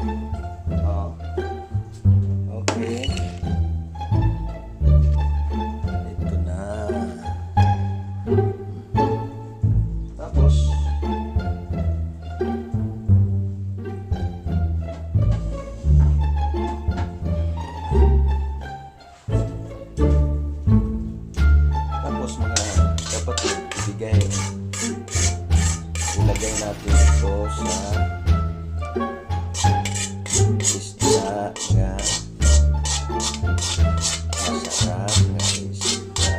Oh. Okay. Ito na. Tapos, mga kapatid, ilagay natin ito sa isda nga masarap na isda.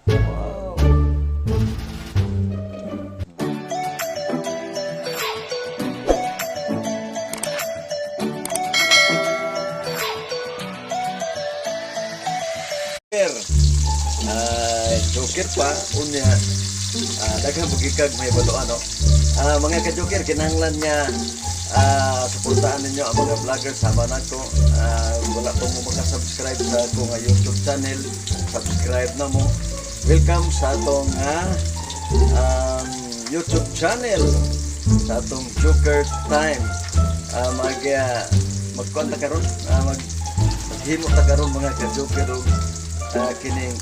Wow! Joker pa unya daghang magikag may balo ano. Mga ka-joker kinahanglan niya suportahan ninyo ang mga vlogger sama nako. Wala pa mo maka-subscribe sa akong YouTube channel, subscribe na mo. Welcome sa atong YouTube channel, sa atong Joker Time. Magkonta karon, maghimo ta karon mga ka-joker og kining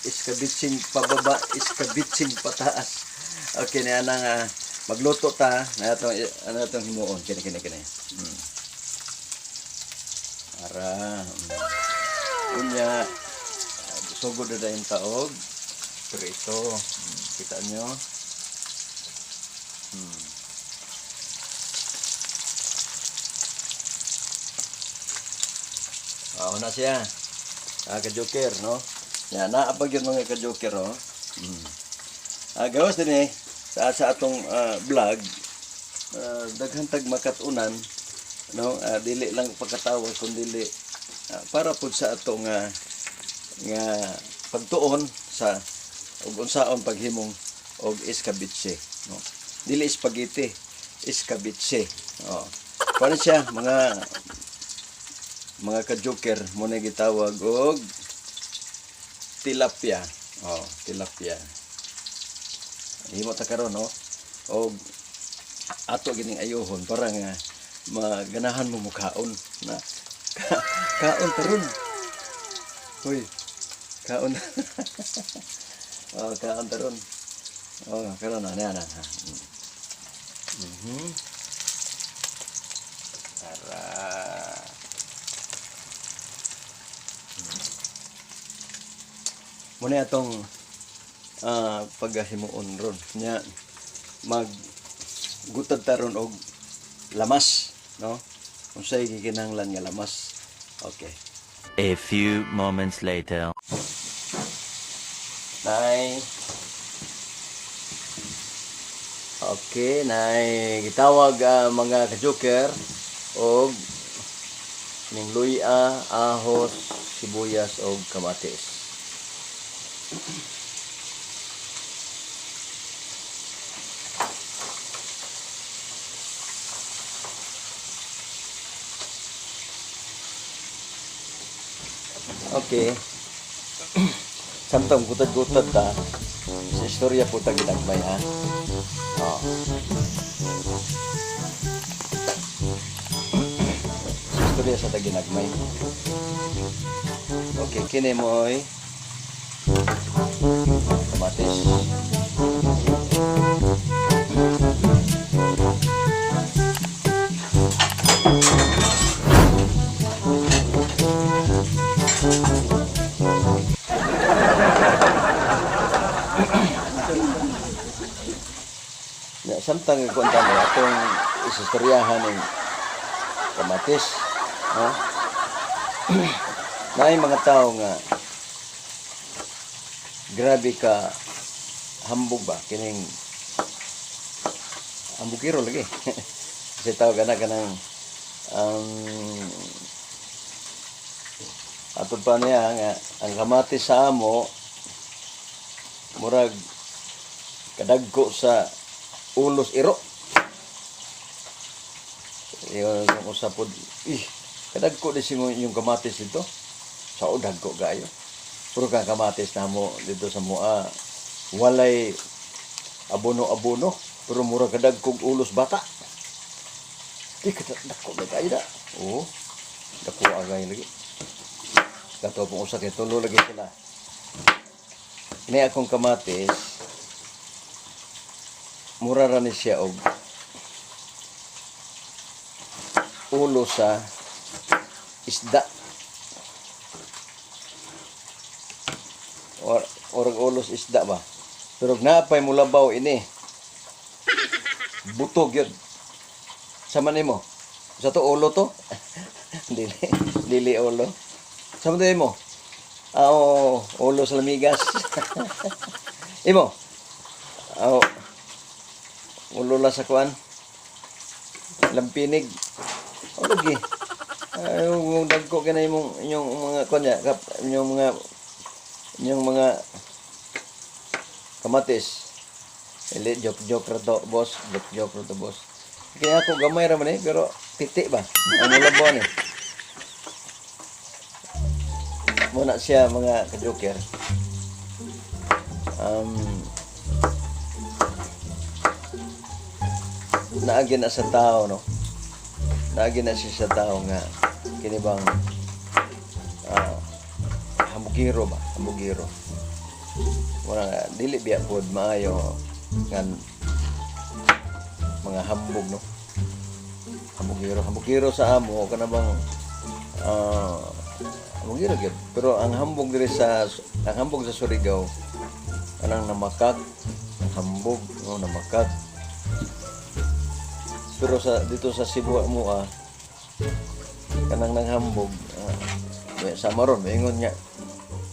iskabitsing pababa, iskabitsing pataas. Okay na nang magluto ta na atong himuon kini. Ara unya sugod na dayon taog prito. Kita nyo. Na siya. Ka-joker, no? Yan, naapag yun mga ka-joker, no? Gawas din sa atong vlog, daghantag makatunan, no? Dili lang pagkatawag, kundi para po sa atong nga pagtuon sa ug unsaon paghimong og iskabitse, no? Dili spaghetti, iskabitse. Paano siya mga ka-joker mo na gitawag og tilapia. Tilapia. Himo ta karon, no? Og ato gining ayohon para nga maganahan mo mukhaon na kaon taron. Hoy. Kaon. Kaon taron. Karon na ha. Tara. Muna atong paghimuon ron nya maggutad taron og lamas, no? Unsay gikinahanglan nga lamas. Okay. A few moments later. Gitawag mga ka-joker og ning luya, ahos, sibuyas og kamatis. Okay. Samtang gutad-gutad ta, sa istorya po ta ginagmay, ha? Sa istorya sa ta ginagmay. Okay, kini mo ay kamatis. Samtang ikunta mo atong isistoryahan ng kamatis, no? Naay mga tao nga grabe ka hambog ba kining hambugiro lagi. Kasi tao ka ng atod pa niya nga ang kamatis sa amo murag kadagko sa ulos iro. Yung usapod, kadagko din yung kamatis dito. Sa dagko gayo. Puro kang kamatis na mo dito sa mua. walay abono-abono pero mura kadag kog ulos bata. Di ka dako na kayo da. Oo. Dako agay lagi. Kato pong usa kay tulo lagi sila. Ini akong kamatis. Mura ra ni siya og ulo sa isda. Or ulos isda ba? Pero napay mulabaw ini. Butog yun. Sama nimo. Sa to ulo to? dili ulo. Sama to mo. Ulo sa lamigas. Imo. Ulo la sa kuan. Lampinig. Lagi. Dagko ka na inyong mga kunya, inyong mga kamatis. Joke ra to, boss. Joke ra to, boss. Kaya ako gamay ra man pero piti ba? Ang mulabon Muna siya mga ka-joker. Naagi na sa tao, no? Naagi na siya sa tao nga kini bang hambugiro ba? Hambugiro. Wala dili biya pod maayo ngan mga hambog, no? Hambugiro sa amo kana bang hambugiro gyud. Pero ang hambog sa Surigao anang namakak, ang hambog no namakak. Pero dito sa Cebu mo kanang nanghambog sa maron ingon niya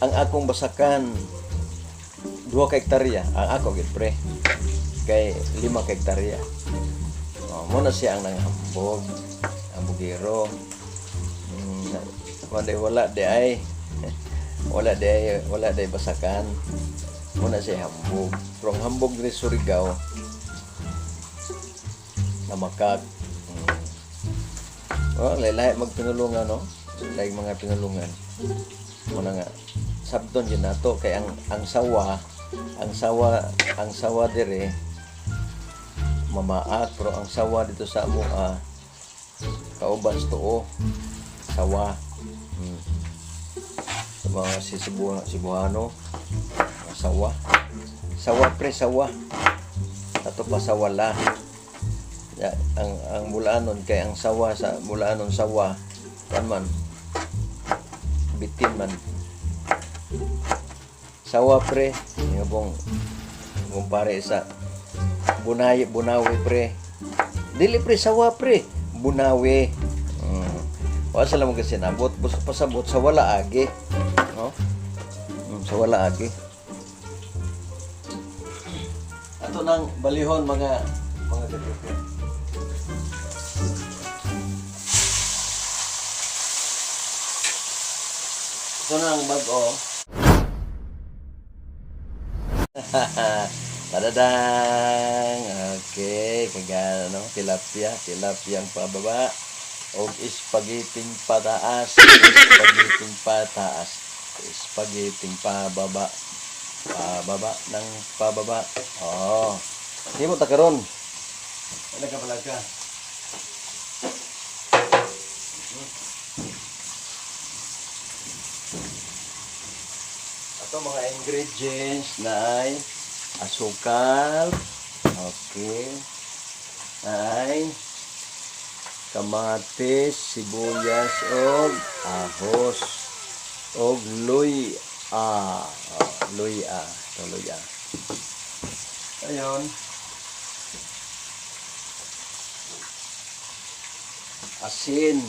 ang akong basakan 2 ka hektarya ang ako gid pre kay 5 ka hektarya mo na siya ang nanghambog ang bugiro wala day basakan mo na siya hambog pero ang hambog ni Surigao namakag. Lahi magpinulungan, no? Lahi mga pinulungan. Muna nga sabton din nato kay ang sawa dire mamaak pero ang sawa dito sa amo kauban too sawa. Sa mga Cebuano sawa pre sawa. Ato pa sawala. Ya, ang Bulanon kay ang sawa sa Bulanon sawa man bitin man sawa pre nga bong kumpare sa bunawi pre dili pre sawa pre bunawi wala sila mo kasi nabot pasabot sa wala agi no sa wala agi ato nang balihon mga kapatid. Ito na ang bag-o. Tadadang! Okay, kagana, no? Tilapia ang pababa. O spaghetti pataas. Spaghetti pababa. Pababa. Oh. Hindi mo takaron. Nagkapalag ka. Ito mga ingredients na ay asukal, okay, ay kamatis, sibuyas, og ahos, og luya. Luya. Ayun. Asin,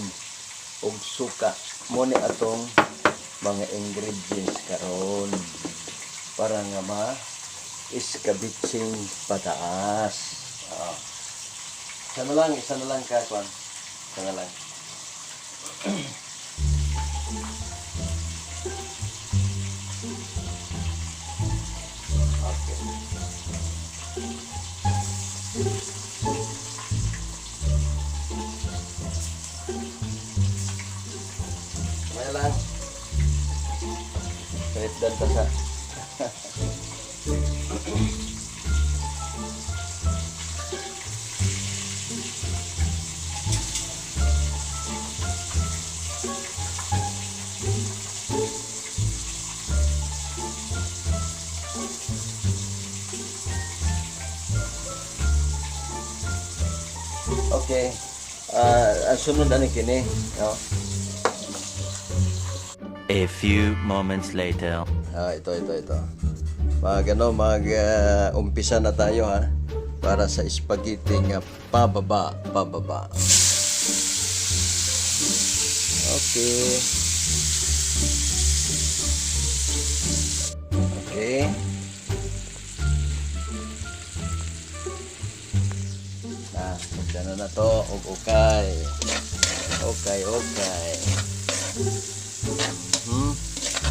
og suka. Muna atong mga ingredients karon para nga iskabitsing pataas. Isa na lang ka kwan. Isa na lang. Okay. Isa lang. Kahit dan pa sa Okay. Ang sunod ani kini, no? A few moments later. Ito. Umpisa na tayo ha para sa spaghetti nga pababa. Okay. Magdano na to, okay.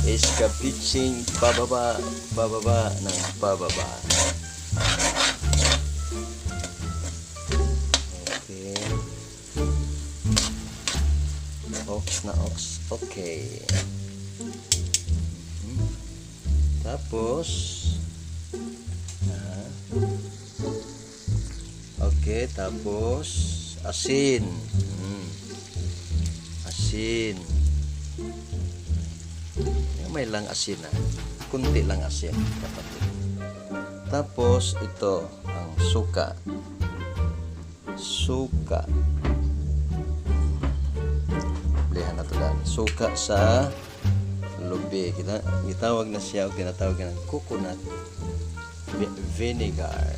Escapitsing bababa ng bababa. Okay. Ox. Okay. Tapos okay, tapos asin. Asin. May lang asin kunti lang asin, kapatid. Tapos ito ang suka. Blihan na to dan. Suka sa lubi. Gitawag na siya o tinatawag ng coconut vinegar.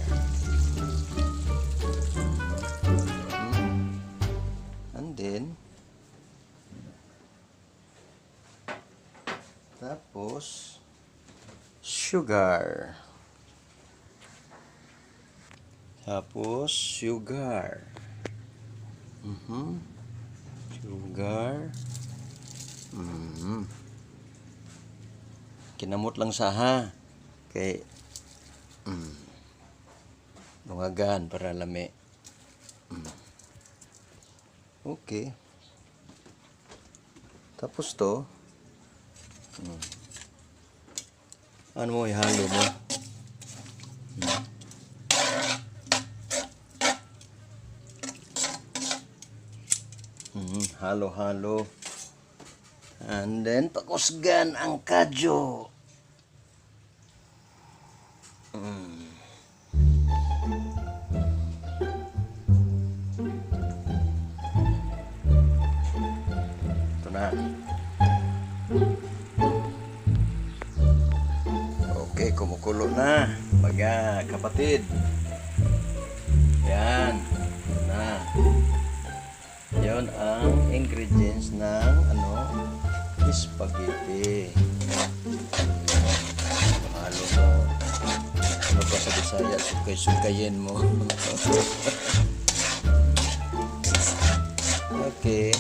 And then tapos sugar. Sugar. Kinamot lang sa kay lungagan para lami. Okay. Tapos to ano mo ihalo mo? Halo. And then pakusgan ang kadyo. Ito na. Okay, kumukulo na mga kapatid. Yan na. Yon ang ingredients ng spaghetti. Halo mo. Ano pa sa Bisaya, sukay-sukayin mo. Okay.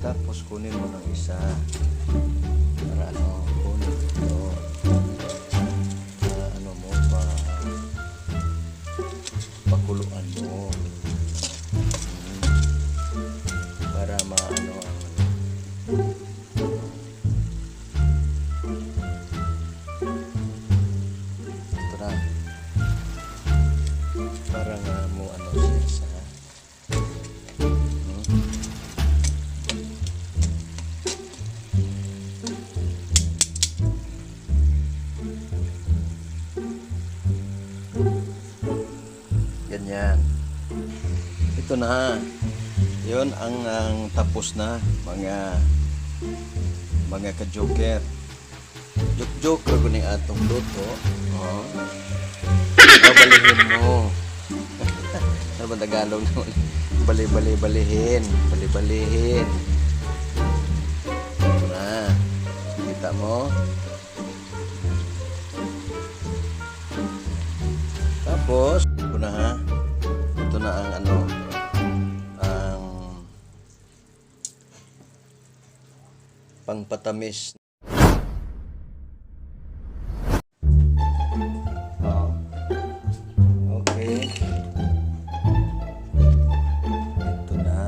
Tapos kunin mo ng isa para kunin ito para mo pakuluan mo para ito na para nga mo siya sa ganyan. Ito na. Yun ang tapos na mga ka-joker. Joke ko ni atong luto. Babalihin mo. Ano ba Tagalog nun? Balihin. Ito na. Kita mo? Tapos, ito na ito na ang ang pangpatamis. Okay. Ito na.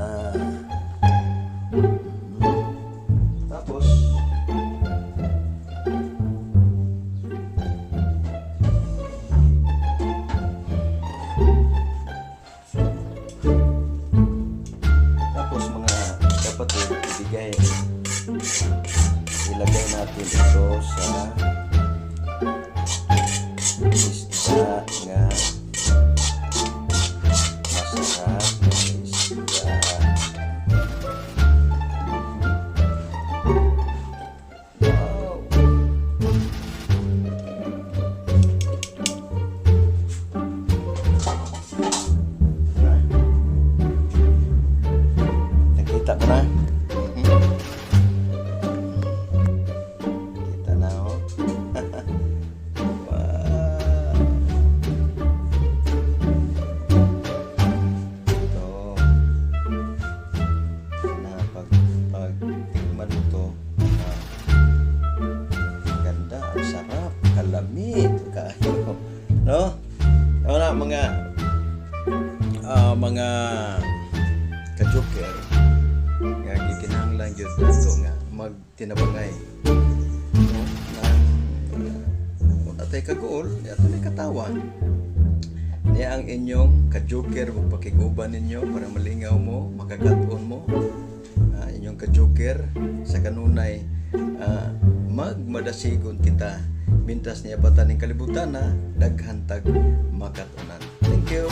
kapatid, ilagay natin ito sa isda nga masarap na isda. Wow! Nakita mo na? Kita na, oh. Wow! Ito. Na pag-tikman mo to, ganda, ang sarap, kalamig, kayo. No? Ano na, mga ka-joker, nga gikinahanglan gyud nato nga magtinabangay, no, kung atay kagool ato ni katawan niya ang inyong ka-joker, magpakiguban ninyo para malingaw mo, makagat-on mo, inyong ka-joker sa kanunay, magmadasigon kita mintas niya bataning kalibutan na daghantag makatunan. Thank you.